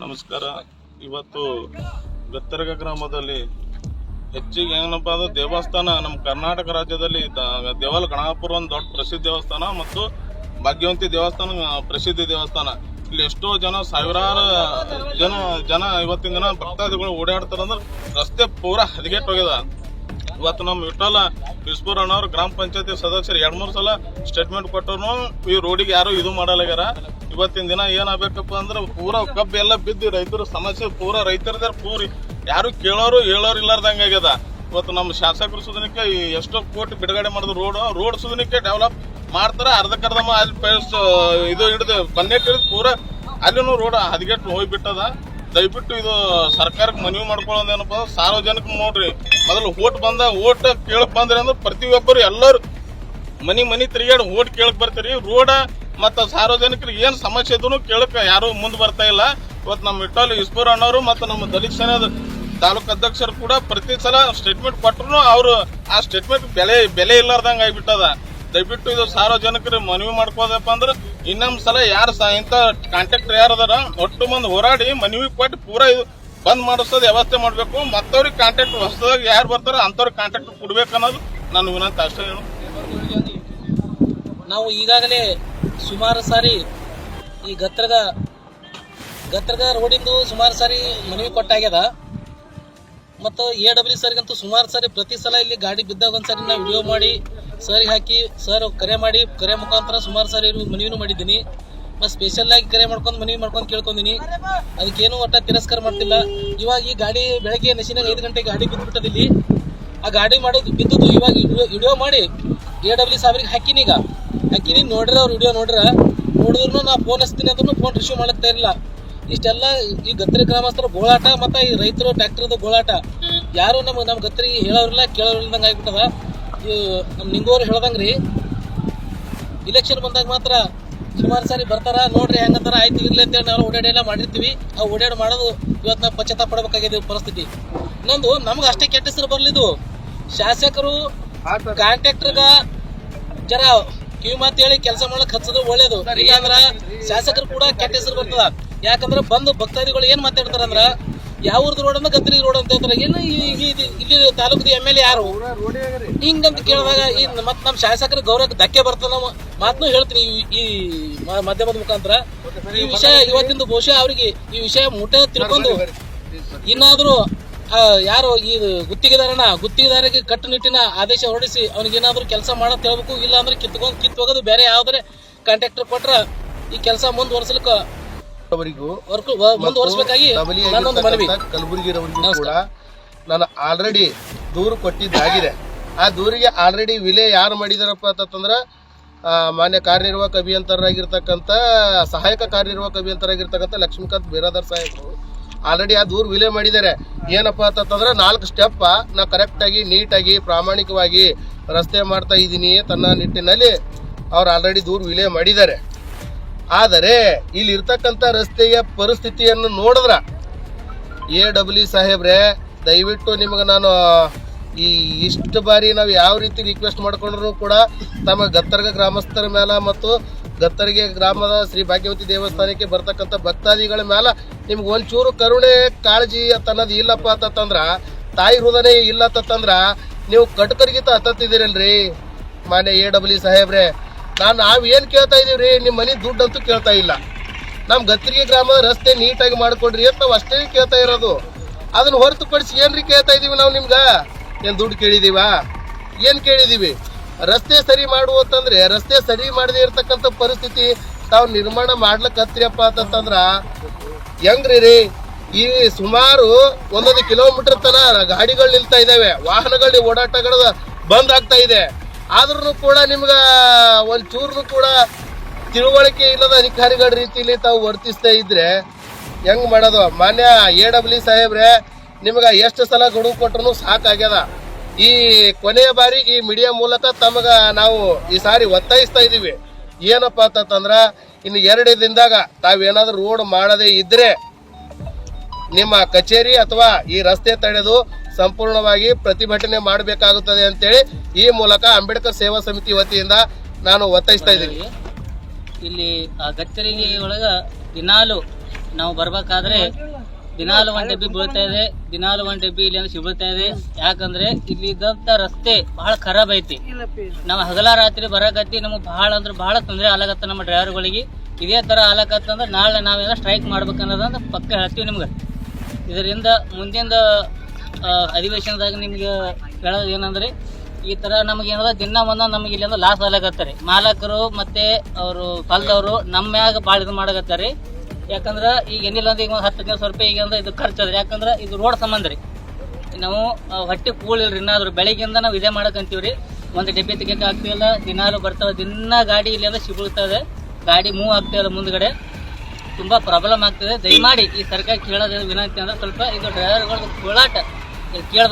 ನಮಸ್ಕಾರ. ಇವತ್ತು ಗತ್ತರಗ ಗ್ರಾಮದಲ್ಲಿ ಹೆಚ್ಚಿಗೆ ಏನಪ್ಪ ಅಂದ್ರೆ ದೇವಸ್ಥಾನ ನಮ್ಮ ಕರ್ನಾಟಕ ರಾಜ್ಯದಲ್ಲಿ ದೇವಲ ಗಣಾಪುರ ಒಂದು ದೊಡ್ಡ ಪ್ರಸಿದ್ಧ ದೇವಸ್ಥಾನ ಮತ್ತು ಭಾಗ್ಯವಂತಿ ದೇವಸ್ಥಾನ ಪ್ರಸಿದ್ಧ ದೇವಸ್ಥಾನ. ಇಲ್ಲಿ ಎಷ್ಟೋ ಜನ ಸಾವಿರಾರು ಜನ ಇವತ್ತಿನ ದಿನ ಭಕ್ತಾದಿಗಳು ಓಡಾಡ್ತಾರಂದ್ರೆ ರಸ್ತೆ ಪೂರಾ ಹದಗೆಟ್ಟು ಹೋಗ್ಯದ. ಇವತ್ತು ನಮ್ಮ ವಿಠಲ ವಿಸ್ಪುರ್ ಅನ್ನೋರು ಗ್ರಾಮ ಪಂಚಾಯತಿ ಸದಸ್ಯರು 2-3 ಸಲ ಸ್ಟೇಟ್ಮೆಂಟ್ ಕೊಟ್ಟರು, ಈ ರೋಡಿಗೆ ಯಾರು ಇದು ಮಾಡಲಾಗ್ಯಾರ. ಇವತ್ತಿನ ದಿನ ಏನಾಗಬೇಕಪ್ಪ ಅಂದ್ರೆ ಪೂರಾ ಕಬ್ಬು ಎಲ್ಲ ಬಿದ್ದು ರೈತರ ಸಮಸ್ಯೆ ಪೂರಾ ರೈತರದಾರ ಪೂರಿ ಯಾರು ಕೇಳೋರು ಹೇಳೋರು ಇಲ್ಲಾರ್ದಂಗ ಆಗ್ಯದ. ಇವತ್ತು ನಮ್ಮ ಶಾಸಕರು ಸುಧನಕ್ಕೆ ಎಷ್ಟೋ ಕೋಟಿ ಬಿಡುಗಡೆ ಮಾಡಿದ್ರು ರೋಡ್ ಸುಧನಕ್ಕೆ ಡೆವಲಪ್ ಮಾಡ್ತಾರ. ಅರ್ಧಕ್ಕರ್ಧ ಅಲ್ಲಿ ಇದು ಹಿಡಿದು ಬನ್ನೆಟ್ ಹಿಡಿದು ಪೂರಾ ಅಲ್ಲಿನೂ ರೋಡ್ ಹದಗೆಟ್ಟು ಹೋಗ್ಬಿಟ್ಟದ. ದಯವಿಟ್ಟು ಇದು ಸರ್ಕಾರಕ್ಕೆ ಮನವಿ ಮಾಡ್ಕೊಳ್ಳೋದೇನಪ್ಪ, ಸಾರ್ವಜನಿಕ ನೋಡ್ರಿ, ಮೊದಲು ಓಟ್ ಕೇಳಕ್ ಬಂದ್ರಿ ಅಂದ್ರೆ ಪ್ರತಿಯೊಬ್ಬರು ಎಲ್ಲರೂ ಮನಿ ತಿರುಗಾಡಿ ಓಟ್ ಕೇಳಕ್ ಬರ್ತೀರಿ. ರೋಡ ಮತ್ತ ಸಾರ್ವಜನಿಕರಿಗೆ ಏನ್ ಸಮಸ್ಯೆ ಇದ್ರು ಕೇಳಕ್ ಯಾರು ಮುಂದೆ ಬರ್ತಾ ಇಲ್ಲ. ಇವತ್ತು ನಮ್ಮ ವಿಠಲ್ ವಿಸ್ಪುರ್ ಅನ್ನೋರು ಮತ್ತು ನಮ್ಮ ದಲಿತ ಸೇನೆಯ ತಾಲೂಕು ಅಧ್ಯಕ್ಷರು ಕೂಡ ಪ್ರತಿ ಸಲ ಸ್ಟೇಟ್ಮೆಂಟ್ ಕೊಟ್ಟರು ಅವರು ಆ ಸ್ಟೇಟ್ಮೆಂಟ್ ಬೆಲೆ ಇಲ್ಲಾರ್ದಂಗ ಆಗ್ಬಿಟ್ಟದ. ದಯವಿಟ್ಟು ಇದು ಸಾರ್ವಜನಿಕರು ಮನವಿ ಮಾಡ್ಕೋದಪ್ಪ ಅಂದ್ರೆ ಇನ್ನೊಂದ್ ಸಲ ಯಾರು ಇಂಥ ಕಾಂಟ್ರಾಕ್ಟರ್ ಯಾರದಾರ ಒಟ್ಟು ಮಂದಿ ಹೋರಾಡಿ ಮನವಿ ಕೊಟ್ಟು ಪೂರಾ ಇದು ಬಂದ್ ಮಾಡಿಸೋದು ವ್ಯವಸ್ಥೆ ಮಾಡ್ಬೇಕು. ಮತ್ತವ್ರಿಗೆ ಕಾಂಟ್ರಾಕ್ಟ್ ಹೊಸದಾಗಿ ಯಾರು ಬರ್ತಾರ ಅಂತವ್ರಿಗೆ ಕಾಂಟ್ರಾಕ್ಟ್ ಕೊಡ್ಬೇಕು ಅನ್ನೋದು ನನ್ನ ವಿನಂತಿ ಅಷ್ಟೇ. ನಾವು ಈಗಾಗಲೇ ಸುಮಾರು ಸಾರಿ ಈ ಗತ್ತರಗ ರೋಡಿಂದು ಸುಮಾರು ಸಾರಿ ಮನವಿ ಕೊಟ್ಟಾಗ್ಯದ. ಮತ್ತು AW ಸರ್ಗಂತೂ ಸುಮಾರು ಸಾರಿ ಪ್ರತಿ ಸಲ ಇಲ್ಲಿ ಗಾಡಿ ಬಿದ್ದಾಗ ಒಂದ್ಸರಿ ನಾವು ವಿಡಿಯೋ ಮಾಡಿ ಸರಿಗೆ ಹಾಕಿ ಸರ್ ಕರೆ ಮುಖಾಂತರ ಸುಮಾರು ಸಾರಿ ಮನವಿನೂ ಮಾಡಿದ್ದೀನಿ. ಮತ್ತು ಸ್ಪೆಷಲ್ ಆಗಿ ಕರೆ ಮಾಡ್ಕೊಂಡು ಮನವಿ ಮಾಡ್ಕೊಂಡು ಕೇಳ್ಕೊಂಡಿನಿ. ಅದಕ್ಕೇನು ಒಟ್ಟ ತಿರಸ್ಕಾರ ಮಾಡ್ತಿಲ್ಲ. ಇವಾಗ ಈ ಗಾಡಿ ಬೆಳಗ್ಗೆ ನಶಿನಾಗ 5 ಗಂಟೆಗೆ ಗಾಡಿ ಬಿದ್ದುಬಿಟ್ಟದ. ಇಲ್ಲಿ ಆ ಗಾಡಿ ಮಾಡೋದು ಬಿದ್ದದ್ದು ಇವಾಗ ವಿಡಿಯೋ ಮಾಡಿ AW ಸಾಬ್ರಿಗೆ ಹಾಕಿನಿ ನೋಡ್ರಿ. ಅವ್ರು ವಿಡಿಯೋ ನೋಡಿದ್ರು ನಾ ಫೋನ್ ಹಚ್ತೀನಿ ಅಂದ್ರೂ ಫೋನ್ ರಿಸೀವ್ ಮಾಡಕ್ತಾ ಇರಲಿಲ್ಲ. ಇಷ್ಟೆಲ್ಲ ಈ ಗತ್ತರಿ ಗ್ರಾಮಸ್ಥರ ಗೋಳಾಟ ಮತ್ತು ಈ ರೈತರು ಟ್ರ್ಯಾಕ್ಟರ್ದು ಗೋಳಾಟ ಯಾರು ನಮ್ಮ ಗತ್ತರಿಗೆ ಹೇಳೋರಿಲ್ಲ ಕೇಳೋರಿಲ್ದಂಗೆ ಆಗ್ಬಿಟ್ಟದ. ನಮ್ಮ ನಿಂಗೋರು ಹೇಳ್ದಂಗ್ರಿ ಇಲೆಕ್ಷನ್ ಬಂದಾಗ ಮಾತ್ರ ಸುಮಾರು ಸಾರಿ ಬರ್ತಾರ, ನೋಡ್ರಿ ಹೆಂಗಂತಾರ, ಆಯ್ತು ಇರ್ಲಿ ಅಂತೇಳಿ ನಾವು ಓಡಾಡಿ ಎಲ್ಲ ಮಾಡಿರ್ತೀವಿ. ಆ ಓಡಾಡಿ ಮಾಡೋದು ಇವತ್ತು ನಾವು ಪಶ್ಚಾತ್ತಾಪ ಪಡಬೇಕಾಗಿದೆ ಪರಿಸ್ಥಿತಿ. ಇನ್ನೊಂದು ನಮ್ಗೆ ಅಷ್ಟೇ ಕೆಟ್ಟ ಹೆಸರು ಬರ್ಲಿದ್ದು, ಶಾಸಕರು ಕಾಂಟ್ರಾಕ್ಟರ್ಗ ಜರ ಕಿವಿ ಮಾತು ಹೇಳಿ ಕೆಲಸ ಮಾಡಕ್ ಹಚ್ಚೋದು ಒಳ್ಳೇದು. ಇಲ್ಲಾಂದ್ರ ಶಾಸಕರು ಕೂಡ ಕೆಟ್ಟ ಹೆಸರು ಬರ್ತದ. ಯಾಕಂದ್ರೆ ಬಂದು ಭಕ್ತಾದಿಗಳು ಏನ್ ಮಾತಾಡ್ತಾರಂದ್ರ ಯಾವ್ದು ರೋಡ್ ಅಂದ್ರೆ ಗತ್ತರಿ ರೋಡ್ ಅಂತ ಹೇಳ್ತಾರೆ. ಏನು ಇಲ್ಲಿ ತಾಲೂಕದ MLA ಯಾರು ಹಿಂಗಂತ ಕೇಳಿದಾಗ ಮತ್ ನಮ್ಮ ಶಾಸಕರ ಗೌರವಕ್ಕೆ ಧಕ್ಕೆ ಬರ್ತದ. ನಾವು ಮಾತನ್ನು ಹೇಳ್ತೀನಿ ಈ ಮಾಧ್ಯಮದ ಮುಖಾಂತರ. ಈ ವಿಷಯ ಇವತ್ತಿಂದು ಬಹುಶಃ ಅವರಿಗೆ ಈ ವಿಷಯ ಮುಟ್ಟೆ ತಿಳ್ಕೊಂಡು ಇನ್ನಾದ್ರೂ ಯಾರು ಈ ಗುತ್ತಿಗೆದಾರಿಗೆ ಕಟ್ಟುನಿಟ್ಟಿನ ಆದೇಶ ಹೊರಡಿಸಿ ಅವನಿಗೇನಾದ್ರೂ ಕೆಲಸ ಮಾಡತ್ ಹೇಳ್ಬೇಕು. ಇಲ್ಲ ಅಂದ್ರೆ ಕಿತ್ತೋಗೋದು ಬೇರೆ ಯಾವ್ದಾರೆ ಕಾಂಟ್ರಾಕ್ಟರ್ ಕೊಟ್ರ ಈ ಕೆಲಸ ಮುಂದುವರ್ಸಲಿಕ್ಕೆ ಮುಂದುವರ್ಸಬೇಕಾಗಿ ನನ್ನೊಂದು ಮನವಿ. ಕಲಬುರಗಿರವರಿಗೂ ಕೂಡ ನಾನು ಆಲ್ರೆಡಿ ದೂರು ಕೊಟ್ಟಿದ್ದಾಗಿದೆ. ಆ ದೂರಿಗೆ ಆಲ್ರೆಡಿ ವಿಲೆ ಯಾರು ಮಾಡಿದಾರಪ್ಪ ಅಂತಂದ್ರೆ ಮಾನ್ಯ ಕಾರ್ಯನಿರ್ವಾಹಕ ಅಭಿಯಂತರಾಗಿರ್ತಕ್ಕಂಥ ಸಹಾಯಕ ಕಾರ್ಯನಿರ್ವಾಹಕ ಅಭಿಯಂತರಾಗಿರ್ತಕ್ಕಂಥ ಲಕ್ಷ್ಮೀಕಾಂತ್ ಬೇರಾದರ್ ಸಾಹೇಬರು ಆಲ್ರೆಡಿ ಆ ದೂರು ವಿಲೆ ಮಾಡಿದ್ದಾರೆ. ಏನಪ್ಪ ಅಂತಂದ್ರೆ 4 ಸ್ಟೆಪ್ ನಾ ಕರೆಕ್ಟಾಗಿ ನೀಟಾಗಿ ಪ್ರಾಮಾಣಿಕವಾಗಿ ರಸ್ತೆ ಮಾಡ್ತಾ ಇದ್ದೀನಿ ತನ್ನ ನಿಟ್ಟಿನಲ್ಲಿ ಅವ್ರು ಆಲ್ರೆಡಿ ದೂರು ವಿಲೆ ಮಾಡಿದ್ದಾರೆ. ಆದರೆ ಇಲ್ಲಿ ಇರ್ತಕ್ಕಂಥ ರಸ್ತೆಯ ಪರಿಸ್ಥಿತಿಯನ್ನು ನೋಡಿದ್ರ AW ಸಾಹೇಬ್ರೆ, ದಯವಿಟ್ಟು ನಿಮಗೆ ನಾನು ಇಷ್ಟು ಬಾರಿ ನಾವು ಯಾವ ರೀತಿ ರಿಕ್ವೆಸ್ಟ್ ಮಾಡ್ಕೊಂಡ್ರು ಕೂಡ ತಮ್ಮ ಗತ್ತರಗ ಗ್ರಾಮಸ್ಥರ ಮೇಲೆ ಮತ್ತು ಗತ್ತರಿಗೆ ಗ್ರಾಮದ ಶ್ರೀ ಭಾಗ್ಯವತಿ ದೇವಸ್ಥಾನಕ್ಕೆ ಬರ್ತಕ್ಕಂಥ ಭಕ್ತಾದಿಗಳ ಮೇಲೆ ನಿಮ್ಗೆ ಒಂಚೂರು ಕರುಣೆ ಕಾಳಜಿ ಅನ್ನೋದು ಇಲ್ಲಪ್ಪ ಅಂತಂದ್ರ, ತಾಯಿ ಹೃದಯ ಇಲ್ಲ ಅಂತಂದ್ರ ನೀವು ಕಟಕರಿಗಿಂತ ಹತ್ತಿದ್ದೀರಲ್ರಿ ಮಾನ್ಯ AW ಸಾಹೇಬ್ರೆ. ನಾವೇನು ಕೇಳ್ತಾ ಇದೀವ್ರಿ, ನಿಮ್ಮ ಮನೆ ದುಡ್ಡು ಅಂತೂ ಕೇಳ್ತಾ ಇಲ್ಲ. ನಮ್ಮ ಗತ್ತರಿಗೆ ಗ್ರಾಮದ ರಸ್ತೆ ನೀಟಾಗಿ ಮಾಡ್ಕೊಡ್ರಿ ಅಂತ ನಾವು ಅಷ್ಟೇ ಕೇಳ್ತಾ ಇರೋದು. ಅದನ್ನ ಹೊರತುಪಡಿಸಿ ಏನ್ರಿ ಕೇಳ್ತಾ ಇದೀವಿ ನಾವು ನಿಮ್ಗೆ? ಏನು ದುಡ್ಡು ಕೇಳಿದೀವ? ಏನು ಕೇಳಿದೀವಿ? ರಸ್ತೆ ಸರಿ ಮಾಡುವಂತಂದ್ರೆ ರಸ್ತೆ ಸರಿ ಮಾಡದೇ ಇರ್ತಕ್ಕಂಥ ಪರಿಸ್ಥಿತಿ ತಾವು ನಿರ್ಮಾಣ ಮಾಡ್ಲಕ್ಕತ್ರಿಯಪ್ಪ ಅಂತಂದ್ರ ಹೆಂಗ್ರಿ? ಈ ಸುಮಾರು 1 ಕಿಲೋಮೀಟರ್ ತನ ಗಾಡಿಗಳು ನಿಲ್ತಾ ಇದಾವೆ, ವಾಹನಗಳ ಓಡಾಟಗಳು ಬಂದ್ ಆಗ್ತಾ ಇದೆ. ಆದ್ರೂ ಕೂಡ ನಿಮ್ಗೆ ಒಂಚೂರ್ನು ಕೂಡ ತಿಳುವಳಿಕೆ ಇಲ್ಲದ ಅಧಿಕಾರಿಗಳ ರೀತಿಯಲ್ಲಿ ತಾವು ವರ್ತಿಸ್ತಾ ಇದ್ರೆ ಹೆಂಗ್ ಮಾಡೋದು? ಮಾನ್ಯ AW ಸಾಹೇಬ್ರೆ, ನಿಮ್ಗೆ ಎಷ್ಟು ಸಲ ಗಡುವು ಕೊಟ್ಟರು ಸಾಕಾಗ್ಯದ. ಈ ಕೊನೆಯ ಬಾರಿ ಈ ಮೀಡಿಯಾ ಮೂಲಕ ತಮಗ ನಾವು ಈ ಸಾರಿ ಒತ್ತಾಯಿಸ್ತಾ ಇದೀವಿ. ಏನಪ್ಪ ಅಂತಂದ್ರ ಇನ್ನು 2 ದಿನದಾಗ ತಾವೇನಾದ್ರೂ ರೋಡ್ ಮಾಡದೇ ಇದ್ರೆ ನಿಮ್ಮ ಕಚೇರಿ ಅಥವಾ ಈ ರಸ್ತೆ ತಡೆದು ಸಂಪೂರ್ಣವಾಗಿ ಪ್ರತಿಭಟನೆ ಮಾಡಬೇಕಾಗುತ್ತದೆ ಅಂತೇಳಿ ಈ ಮೂಲಕ ಅಂಬೇಡ್ಕರ್ ಸೇವಾ ಸಮಿತಿ ವತಿಯಿಂದ ನಾನು ಒತ್ತಾಯಿಸ್ತಾ ಇದ್ದೀನಿ. ಇಲ್ಲಿ ಗತ್ತರಿಗೆ ಒಳಗ ದಿನಾಲು ನಾವು ಬರ್ಬೇಕಾದ್ರೆ ದಿನಾಲು ಒಂದ್ ಡಬ್ಬಿ ಬೀಳ್ತಾ ಇದೆ, ದಿನಾಲು ಒಂದ್ ಡಬ್ಬಿ ಇಲ್ಲಿ ಸಿಗುತ್ತಾ ಇದೆ. ಯಾಕಂದ್ರೆ ಇಲ್ಲಿ ಇದ್ದಂತ ರಸ್ತೆ ಬಹಳ ಖರಾಬ್ ಐತಿ. ನಾವು ಹಗಲ ರಾತ್ರಿ ಬರಕತ್ತಿ, ನಮಗ್ ಬಹಳ ಅಂದ್ರೆ ಬಹಳ ತೊಂದರೆ ಆಲಾಗತ್ತ ನಮ್ಮ ಡ್ರೈವರ್ಗಳಿಗೆ. ಇದೇ ತರ ಆಲಕತ್ತಂದ್ರೆ ನಾಳೆ ನಾವೇನೋ ಸ್ಟ್ರೈಕ್ ಮಾಡ್ಬೇಕನ್ನೋದಂದ್ರೆ ಪಕ್ಕ ಹೇಳ್ತೀವಿ ನಿಮ್ಗೆ. ಇದರಿಂದ ಮುಂದಿನ ಅಧಿವೇಶನದಾಗ ನಿಮ್ಗೆ ಹೇಳೋದು ಏನಂದ್ರೆ, ಈ ತರ ನಮ್ಗೆ ಏನದ ದಿನ ಒಂದೊಂದು ನಮಗೆ ಇಲ್ಲಿಂದ ಲಾಸ್ ಆಲಾಗತ್ತಾರೆ. ಮಾಲಕರು ಮತ್ತೆ ಅವರು ಕಲ್ದವರು ನಮ್ಮ ಮ್ಯಾಗ ಭಾಳ ಇದು ಮಾಡಕತ್ತಾರೆ. ಯಾಕಂದ್ರೆ ಈಗ ಏನಿಲ್ಲ ಅಂದ್ರೆ ಈಗ ಒಂದು 10-15 ರೂಪಾಯಿ ಈಗ ಅಂದ್ರೆ ಇದು ಖರ್ಚದ್ರಿ. ಯಾಕಂದ್ರೆ ಇದು ರೋಡ್ ಸಂಬಂಧ ರೀ. ನಾವು ಹೊಟ್ಟೆ ಕೂಳಿಲ್ರಿ. ಇನ್ನಾದ್ರು ಬೆಳಿಗ್ಗೆಯಿಂದ ನಾವು ಇದೇ ಮಾಡಕಂತೀವ್ರಿ. ಒಂದು ಡಬ್ಬಿ ತೆಗಿಯಕ್ಕೆ ಆಗ್ತಿಲ್ಲ, ದಿನಾಲು ಬರ್ತಾವೆ, ದಿನ ಗಾಡಿ ಇಲ್ಲಿಂದ ಸಿಗುತ್ತದೆ, ಗಾಡಿ ಮೂವ್ ಆಗ್ತಿಲ್ಲ ಮುಂದ್ಗಡೆ. ತುಂಬಾ ಪ್ರಾಬ್ಲಮ್ ಆಗ್ತದೆ. ದಯಮಾಡಿ ಈ ಸರ್ಕಾರ ಕೇಳೋದು ವಿನಂತಿ ಅಂದ್ರೆ ಸ್ವಲ್ಪ ಇದು ಡ್ರೈವರ್ಗಳ ಹೋರಾಟ ಕೇಳ